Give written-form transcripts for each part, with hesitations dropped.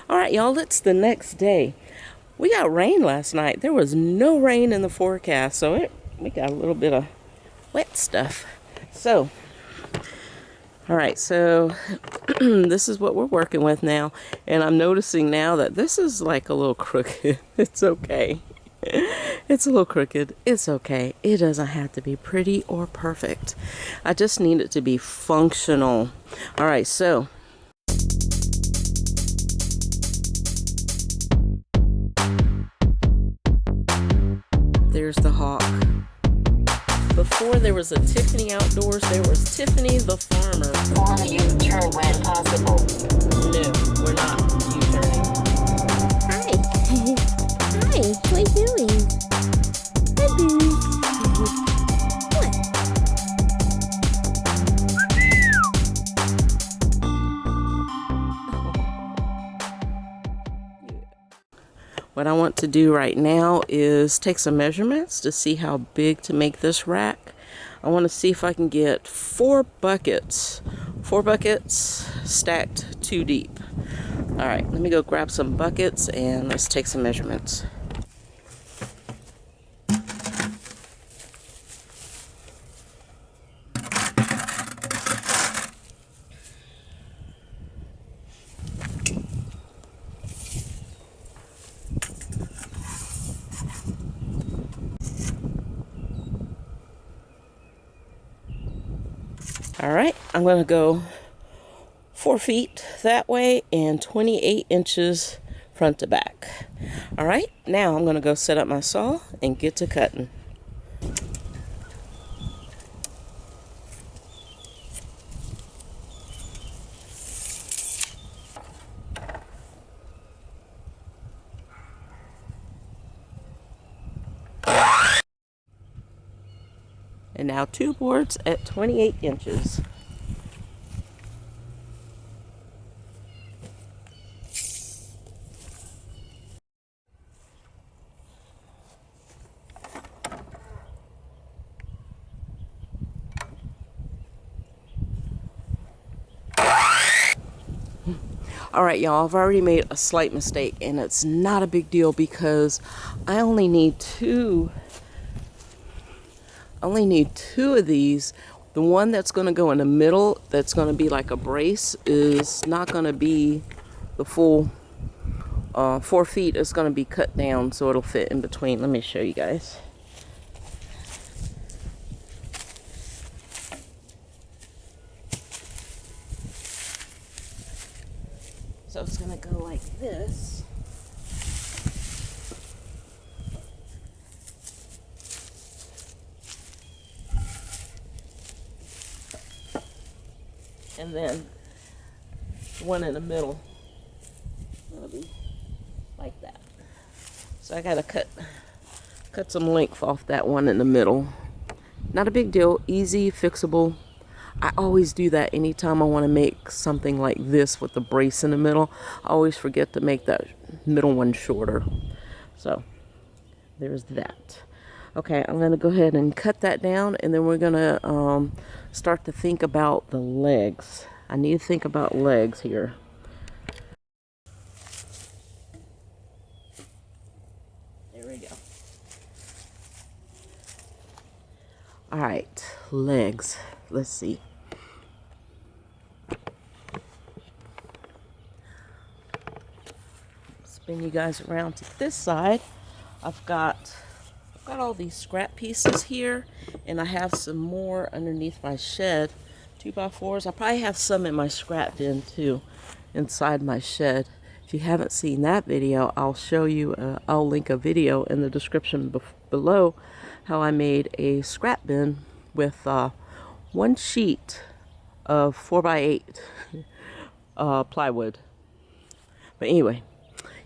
All right, y'all, it's the next day. We got rain last night. There was no rain in the forecast, so we got a little bit of wet stuff. So, all right, so this is what we're working with now. And I'm noticing now that this is like a little crooked. It's okay. It's a little crooked. It's okay. It doesn't have to be pretty or perfect. I just need it to be functional. All right, so there's the hawk. Before there was a Tiffany outdoors, there was Tiffany the farmer. Follow U-turn when possible. No, we're not U-turning. Hi. Hi, what are you doing? Hi, Boo. What? What I want to do right now is take some measurements to see how big to make this rack. I want to see if I can get 4 buckets stacked 2 deep. All right, let me go grab some buckets and let's take some measurements. All right, I'm gonna go 4 feet that way and 28 inches front to back. All right, now I'm gonna go set up my saw and get to cutting. And now 2 boards at 28 inches. All right, y'all, I've already made a slight mistake, and it's not a big deal because I only need two of these. The one that's going to go in the middle, that's going to be like a brace, is not going to be the full 4 feet. It's going to be cut down so it'll fit in between. Let me show you guys. So it's going to go like this. And then the one in the middle is going to be like that. So I got to cut some length off that one in the middle. Not a big deal, easy, fixable. I always do that anytime I want to make something like this with the brace in the middle. I always forget to make that middle one shorter. So there's that. Okay, I'm going to go ahead and cut that down, and then we're going to start to think about the legs. I need to think about legs here. There we go. All right, legs. Let's see. Spin you guys around to this side. I've got all these scrap pieces here, and I have some more underneath my shed. 2x4s. I probably have some in my scrap bin too, inside my shed. If you haven't seen that video, I'll show you. I'll link a video in the description below how I made a scrap bin with 1 sheet of 4x8 plywood. But anyway,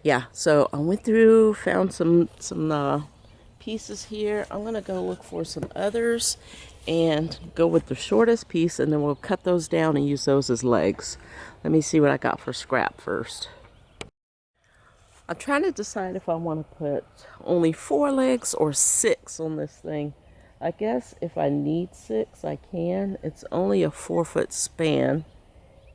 yeah. So I went through, found some pieces here. I'm gonna go look for some others and go with the shortest piece, and then we'll cut those down and use those as legs. Let me see what I got for scrap first. I'm trying to decide if I want to put only 4 legs or 6 on this thing. I guess if I need 6, I can. It's only a 4-foot span,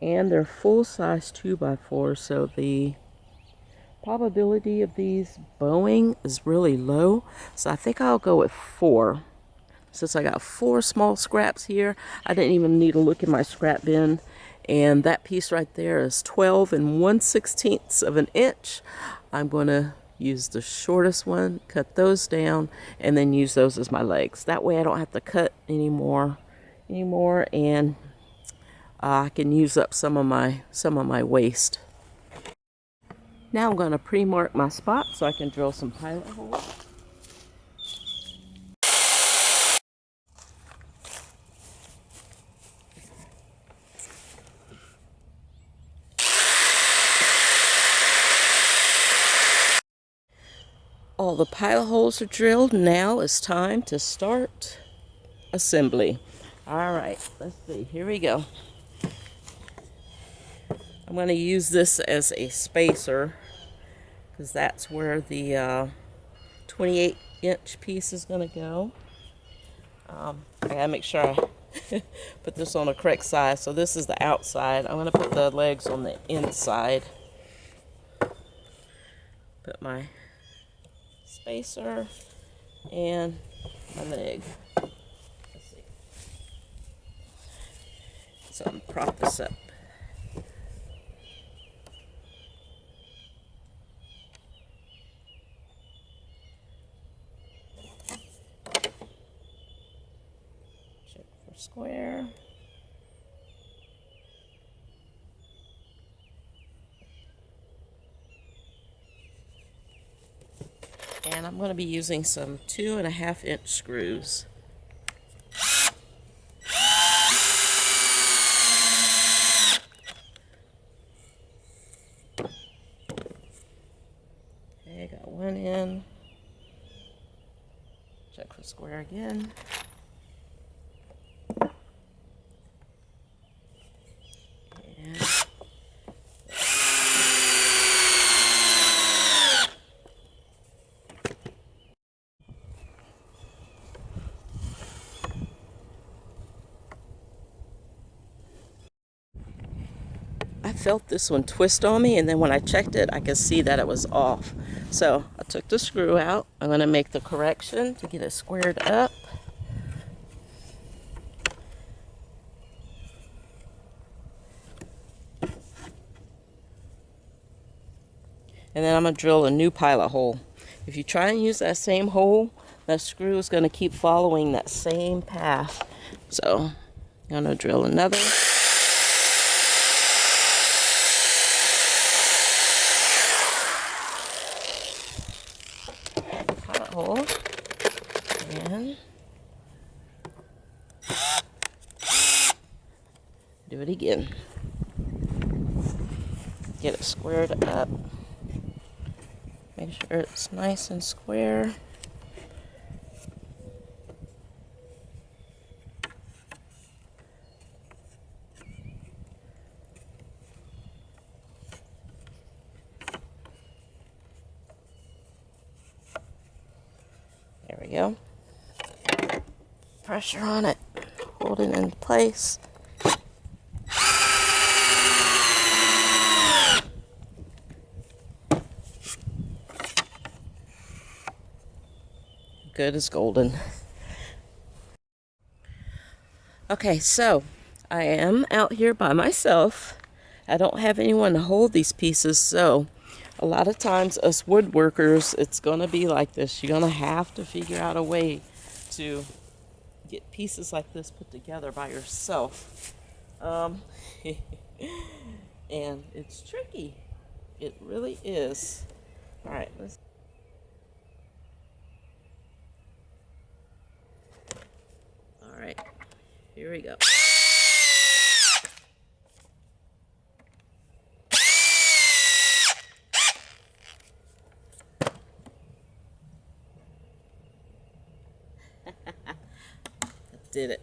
and they're full-size 2x4, so the probability of these bowing is really low, so I think I'll go with 4. Since I got 4 small scraps here, I didn't even need to look in my scrap bin. And that piece right there is 12 and 1/16 of an inch. I'm going to use the shortest one, cut those down, and then use those as my legs. That way I don't have to cut anymore, and I can use up some of my waste. Now I'm going to pre-mark my spot so I can drill some pilot holes. All the pilot holes are drilled. Now it's time to start assembly. All right, let's see. Here we go. I'm going to use this as a spacer because that's where the 28-inch piece is going to go. I got to make sure I put this on the correct side. So this is the outside. I'm going to put the legs on the inside. Put my spacer and my leg. Let's see. So I'm gonna prop this up. Check for square. And I'm going to be using some 2.5-inch screws. Okay, got one in. Check for square again. And I felt this one twist on me, and then when I checked it, I could see that it was off. So I took the screw out. I'm going to make the correction to get it squared up. And then I'm going to drill a new pilot hole. If you try and use that same hole, that screw is going to keep following that same path. So I'm going to drill another. Pilot hole. And do it again. Get it squared up. Make sure it's nice and square. There we go. Pressure on it. Hold it in place. Good as golden. Okay, so I am out here by myself. I don't have anyone to hold these pieces, so a lot of times us woodworkers, it's gonna be like this. You're gonna have to figure out a way to get pieces like this put together by yourself. And it's tricky. It really is. All right, let's. All right, here we go. Did it.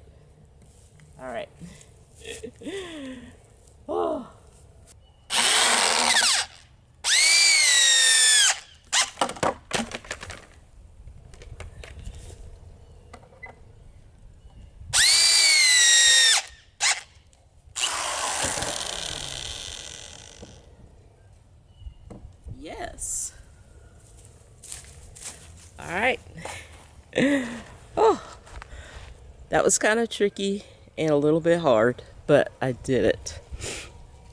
All right. Oh. Yes. this. All right. Oh, that was kind of tricky and a little bit hard, but I did it.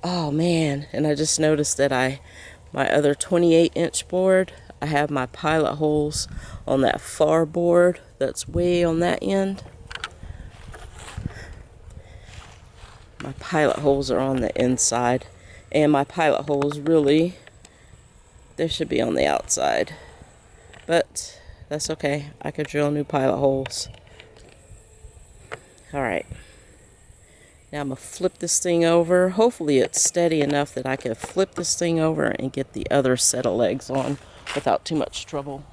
Oh man, and I just noticed that my other 28-inch board, I have my pilot holes on that far board that's way on that end. My pilot holes are on the inside, and my pilot holes really, they should be on the outside. But that's okay, I could drill new pilot holes. Alright, now I'm going to flip this thing over. Hopefully it's steady enough that I can flip this thing over and get the other set of legs on without too much trouble.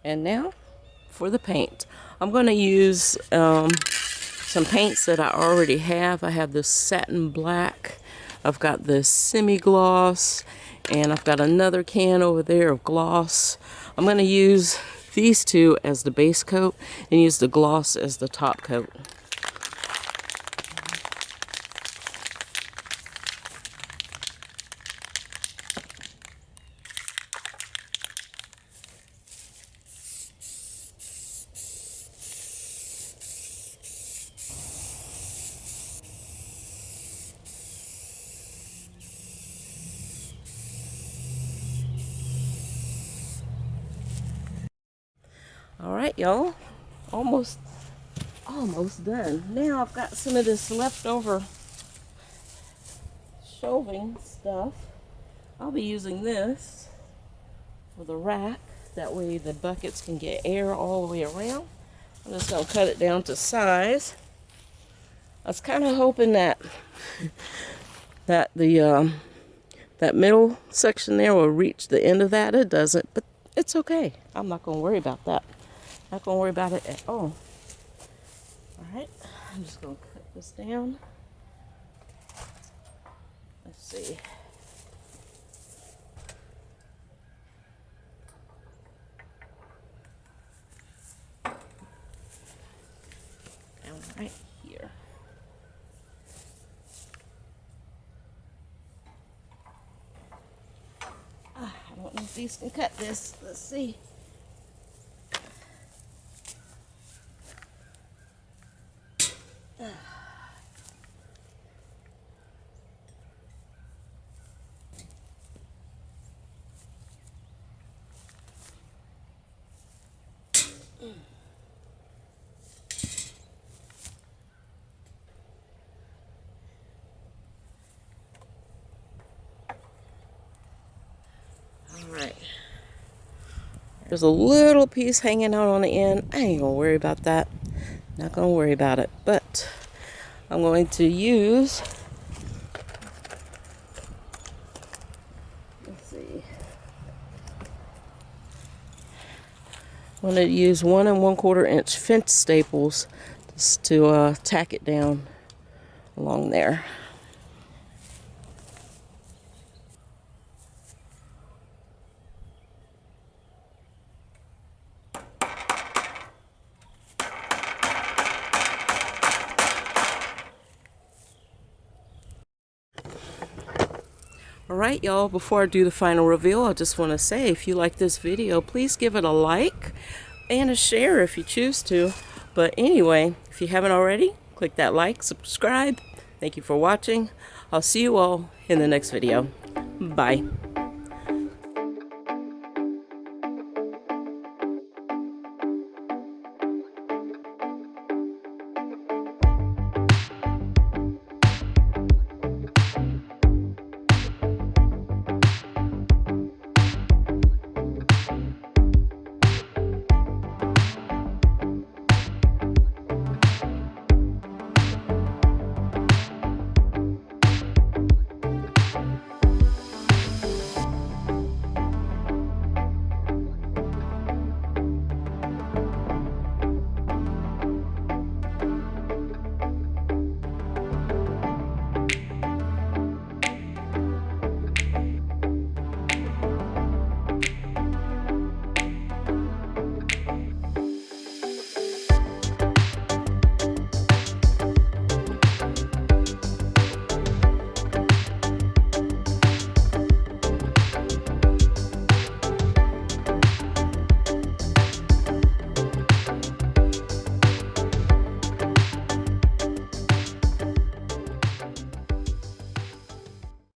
And now for the paint. I'm going to use some paints that I already have. I have this satin black. I've got this semi-gloss. And I've got another can over there of gloss. I'm going to use these two as the base coat and use the gloss as the top coat. Alright, y'all, almost done. Now I've got some of this leftover shelving stuff. I'll be using this for the rack. That way the buckets can get air all the way around. I'm just going to cut it down to size. I was kind of hoping that that middle section there will reach the end of that. It doesn't, but it's okay. I'm not going to worry about that. Not going to worry about it at all. Alright, I'm just going to cut this down. Let's see. Down right here. I don't know if these can cut this. Let's see. There's a little piece hanging out on the end. I ain't gonna worry about that. Not gonna worry about it. But I'm going to use, let's see. I'm going to use 1 1/4 inch fence staples just to tack it down along there. Alright y'all, before I do the final reveal, I just want to say, if you like this video, please give it a like and a share if you choose to. But anyway, if you haven't already, click that like, subscribe. Thank you for watching. I'll see you all in the next video. Bye.